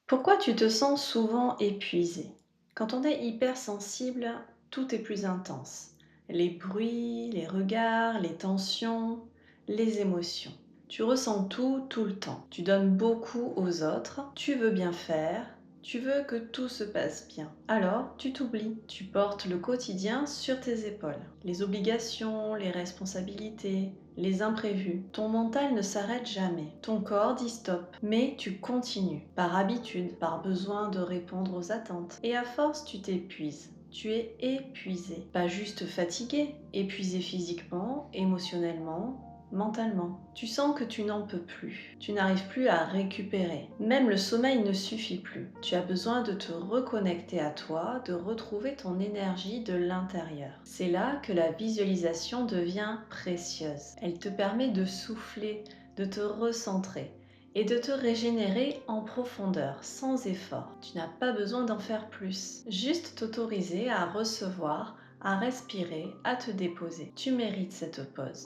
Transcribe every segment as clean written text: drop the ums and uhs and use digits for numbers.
Pourquoi tu te sens souvent épuisé? Quand on est hypersensible, tout est plus intense. Les bruits, les regards, les tensions, les émotions. Tu ressens tout, tout le temps. Tu donnes beaucoup aux autres, tu veux bien faire, tu veux que tout se passe bien. Alors, tu t'oublies. Tu portes le quotidien sur tes épaules. Les obligations, les responsabilités, les imprévus. Ton mental ne s'arrête jamais. Ton corps dit stop, mais tu continues. Par habitude, par besoin de répondre aux attentes. Et à force, tu t'épuises. Tu es épuisé. Pas juste fatigué, épuisé physiquement, émotionnellement, mentalement. Tu sens que tu n'en peux plus. Tu n'arrives plus à récupérer. Même le sommeil ne suffit plus. Tu as besoin de te reconnecter à toi, de retrouver ton énergie de l'intérieur. C'est là que la visualisation devient précieuse. Elle te permet de souffler, de te recentrer et de te régénérer en profondeur, sans effort. Tu n'as pas besoin d'en faire plus. Juste t'autoriser à recevoir, à respirer, à te déposer. Tu mérites cette pause.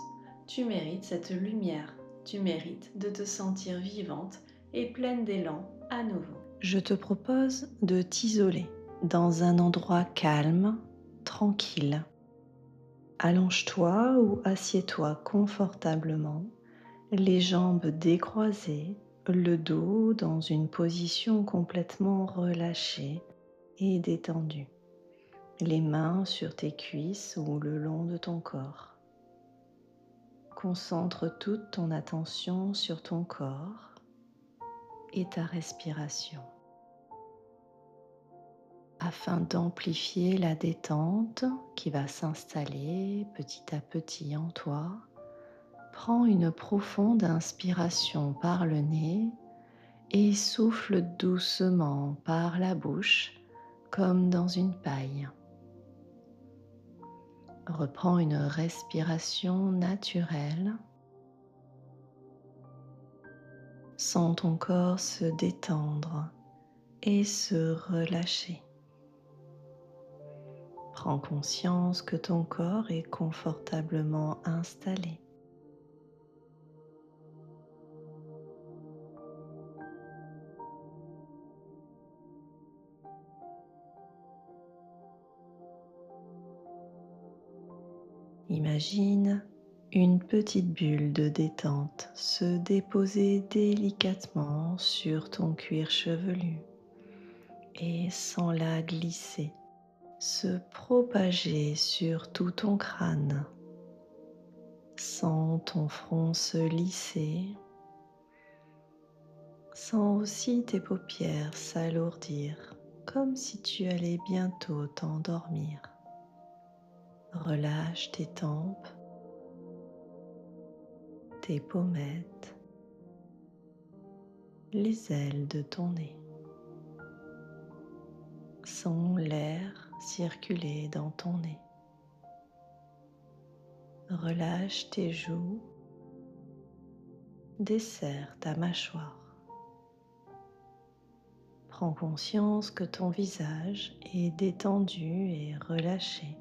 Tu mérites cette lumière. Tu mérites de te sentir vivante et pleine d'élan à nouveau. Je te propose de t'isoler dans un endroit calme, tranquille. Allonge-toi ou assieds-toi confortablement, les jambes décroisées, le dos dans une position complètement relâchée et détendue. Les mains sur tes cuisses ou le long de ton corps. Concentre toute ton attention sur ton corps et ta respiration. Afin d'amplifier la détente qui va s'installer petit à petit en toi, prends une profonde inspiration par le nez et souffle doucement par la bouche comme dans une paille. Reprends une respiration naturelle. Sens ton corps se détendre et se relâcher. Prends conscience que ton corps est confortablement installé. Imagine une petite bulle de détente se déposer délicatement sur ton cuir chevelu et sans la glisser, se propager sur tout ton crâne. Sens ton front se lisser. Sens aussi tes paupières s'alourdir, comme si tu allais bientôt t'endormir. Relâche tes tempes, tes pommettes, les ailes de ton nez. Sens l'air circuler dans ton nez. Relâche tes joues, desserre ta mâchoire. Prends conscience que ton visage est détendu et relâché.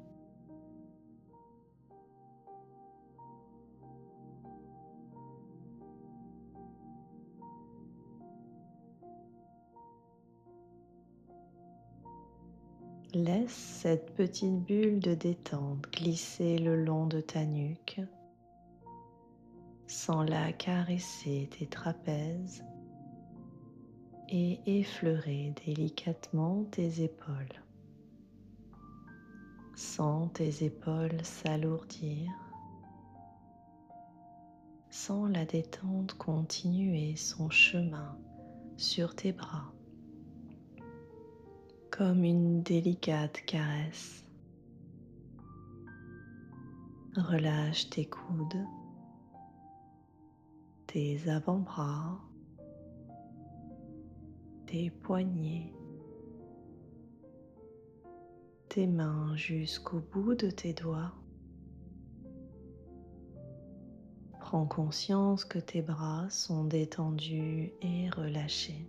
Laisse cette petite bulle de détente glisser le long de ta nuque. Sens-la caresser tes trapèzes et effleurer délicatement tes épaules. Sens tes épaules s'alourdir. Sens la détente continuer son chemin sur tes bras, comme une délicate caresse. Relâche tes coudes, tes avant-bras, tes poignets, tes mains jusqu'au bout de tes doigts. Prends conscience que tes bras sont détendus et relâchés.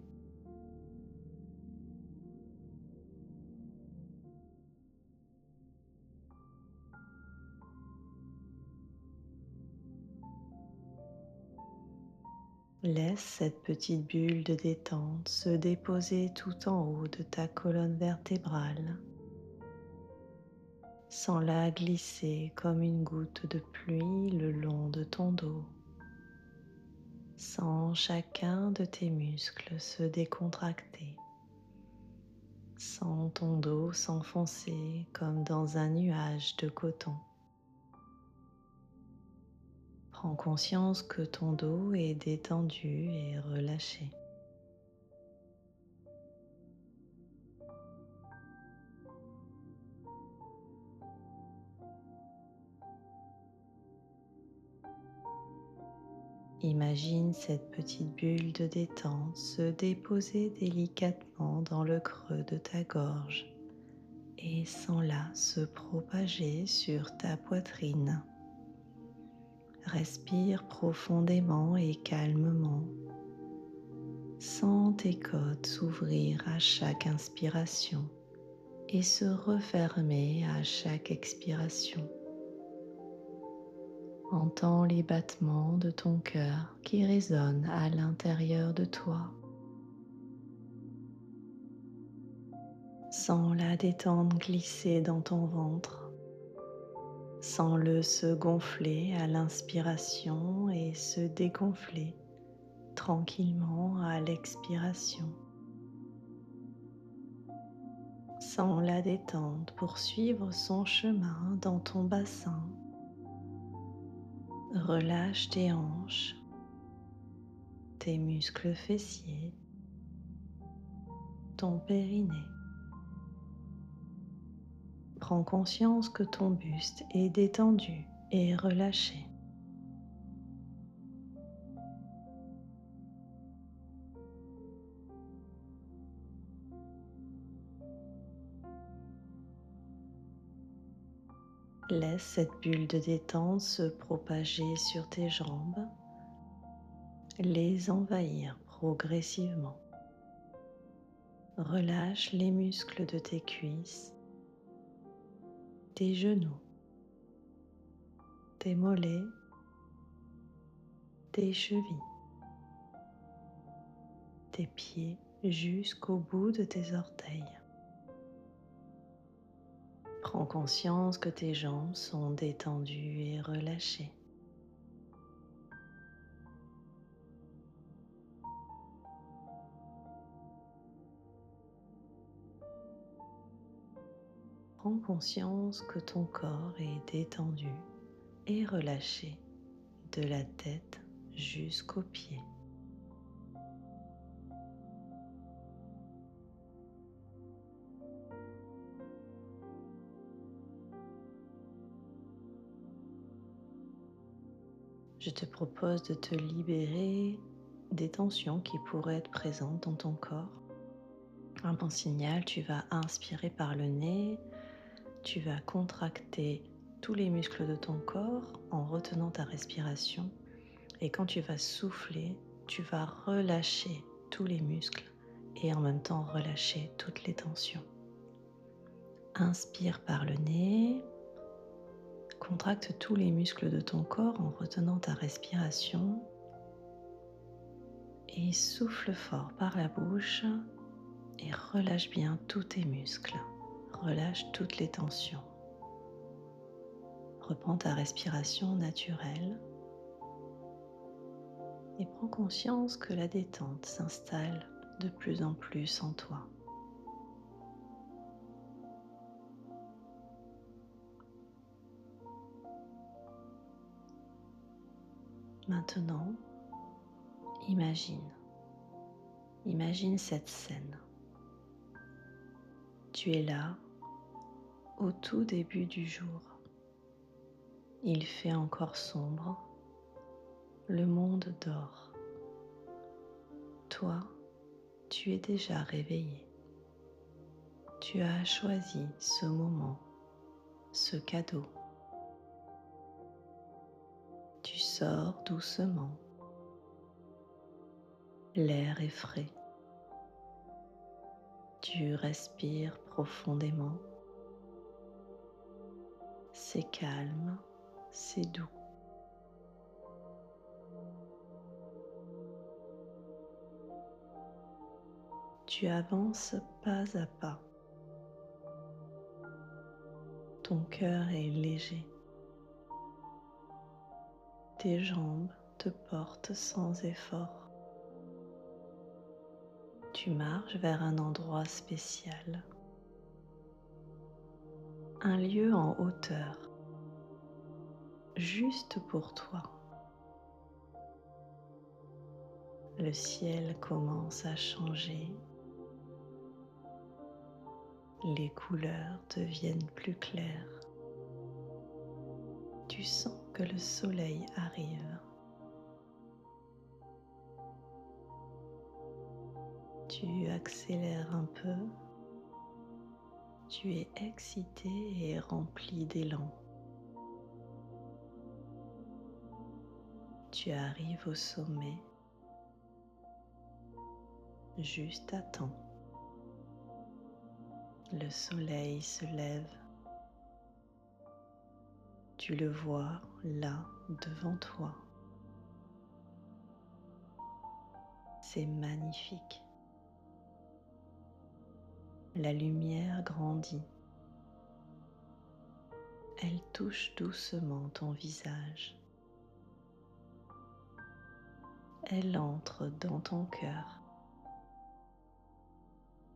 Laisse cette petite bulle de détente se déposer tout en haut de ta colonne vertébrale, sans la glisser comme une goutte de pluie le long de ton dos. Sens chacun de tes muscles se décontracter. Sens ton dos s'enfoncer comme dans un nuage de coton. Prends conscience que ton dos est détendu et relâché. Imagine cette petite bulle de détente se déposer délicatement dans le creux de ta gorge et sens-la se propager sur ta poitrine. Respire profondément et calmement. Sens tes côtes s'ouvrir à chaque inspiration et se refermer à chaque expiration. Entends les battements de ton cœur qui résonnent à l'intérieur de toi. Sens la détente glisser dans ton ventre. Sens-le se gonfler à l'inspiration et se dégonfler tranquillement à l'expiration. Sens la détente poursuivre son chemin dans ton bassin. Relâche tes hanches, tes muscles fessiers, ton périnée. Prends conscience que ton buste est détendu et relâché. Laisse cette bulle de détente se propager sur tes jambes, les envahir progressivement. Relâche les muscles de tes cuisses, tes genoux, tes mollets, tes chevilles, tes pieds jusqu'au bout de tes orteils. Prends conscience que tes jambes sont détendues et relâchées. Prends conscience que ton corps est détendu et relâché de la tête jusqu'aux pieds. Je te propose de te libérer des tensions qui pourraient être présentes dans ton corps. Un bon signal, tu vas inspirer par le nez, tu vas contracter tous les muscles de ton corps en retenant ta respiration. Et quand tu vas souffler, tu vas relâcher tous les muscles et en même temps relâcher toutes les tensions. Inspire par le nez, contracte tous les muscles de ton corps en retenant ta respiration et souffle fort par la bouche et relâche bien tous tes muscles, relâche toutes les tensions. Reprends ta respiration naturelle et prends conscience que la détente s'installe de plus en plus en toi. Maintenant, imagine cette scène. Tu es là, au tout début du jour. Il fait encore sombre, le monde dort. Toi, tu es déjà réveillé. Tu as choisi ce moment, ce cadeau. Tu sors doucement. L'air est frais. Tu respires profondément. C'est calme, c'est doux. Tu avances pas à pas. Ton cœur est léger. Tes jambes te portent sans effort. Tu marches vers un endroit spécial, un lieu en hauteur, juste pour toi. Le ciel commence à changer, les couleurs deviennent plus claires. Tu sens que le soleil arrive. Tu accélères un peu. Tu es excité et rempli d'élan. Tu arrives au sommet, juste à temps. Le soleil se lève. Tu le vois là, devant toi. C'est magnifique. La lumière grandit. Elle touche doucement ton visage. Elle entre dans ton cœur.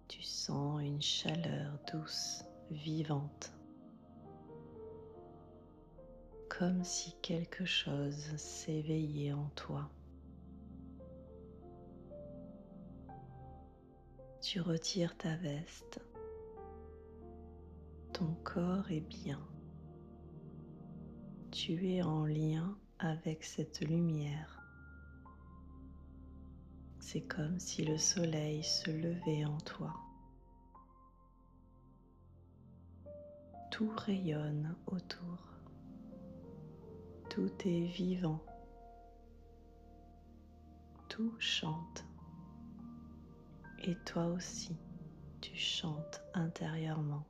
Tu sens une chaleur douce, vivante, comme si quelque chose s'éveillait en toi. Tu retires ta veste. Ton corps est bien. Tu es en lien avec cette lumière. C'est comme si le soleil se levait en toi. Tout rayonne autour. Tout est vivant. Tout chante. Et toi aussi, tu chantes intérieurement.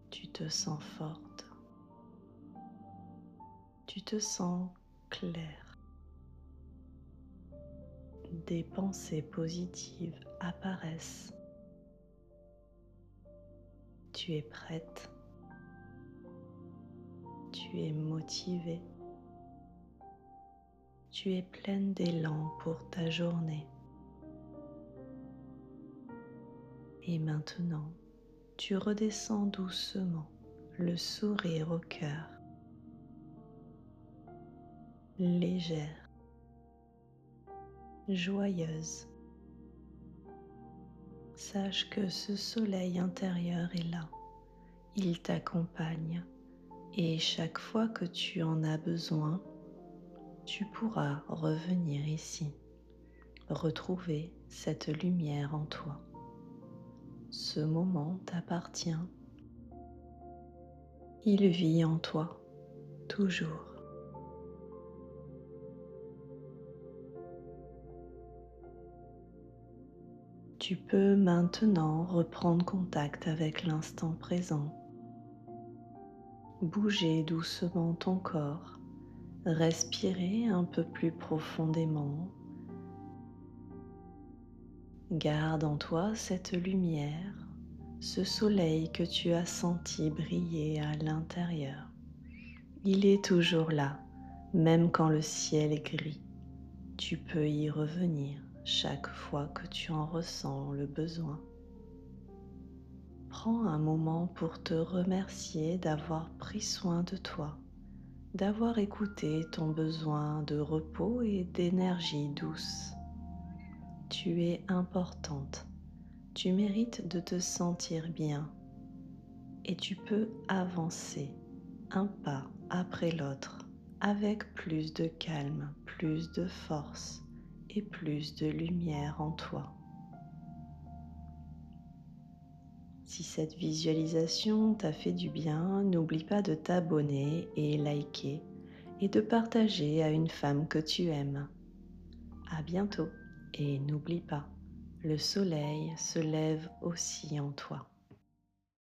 Tu te sens forte. Tu te sens claire. Des pensées positives apparaissent. Tu es prête. Tu es motivée. Tu es pleine d'élan pour ta journée. Et maintenant, tu redescends doucement, le sourire au cœur, légère, joyeuse. Sache que ce soleil intérieur est là. Il t'accompagne et chaque fois que tu en as besoin, tu pourras revenir ici, retrouver cette lumière en toi. Ce moment t'appartient. Il vit en toi, toujours. Tu peux maintenant reprendre contact avec l'instant présent. Bouger doucement ton corps, respirer un peu plus profondément. Garde en toi cette lumière, ce soleil que tu as senti briller à l'intérieur. Il est toujours là, même quand le ciel est gris. Tu peux y revenir chaque fois que tu en ressens le besoin. Prends un moment pour te remercier d'avoir pris soin de toi, d'avoir écouté ton besoin de repos et d'énergie douce. Tu es importante, tu mérites de te sentir bien et tu peux avancer un pas après l'autre avec plus de calme, plus de force et plus de lumière en toi. Si cette visualisation t'a fait du bien, n'oublie pas de t'abonner et liker et de partager à une femme que tu aimes. À bientôt et n'oublie pas, le soleil se lève aussi en toi.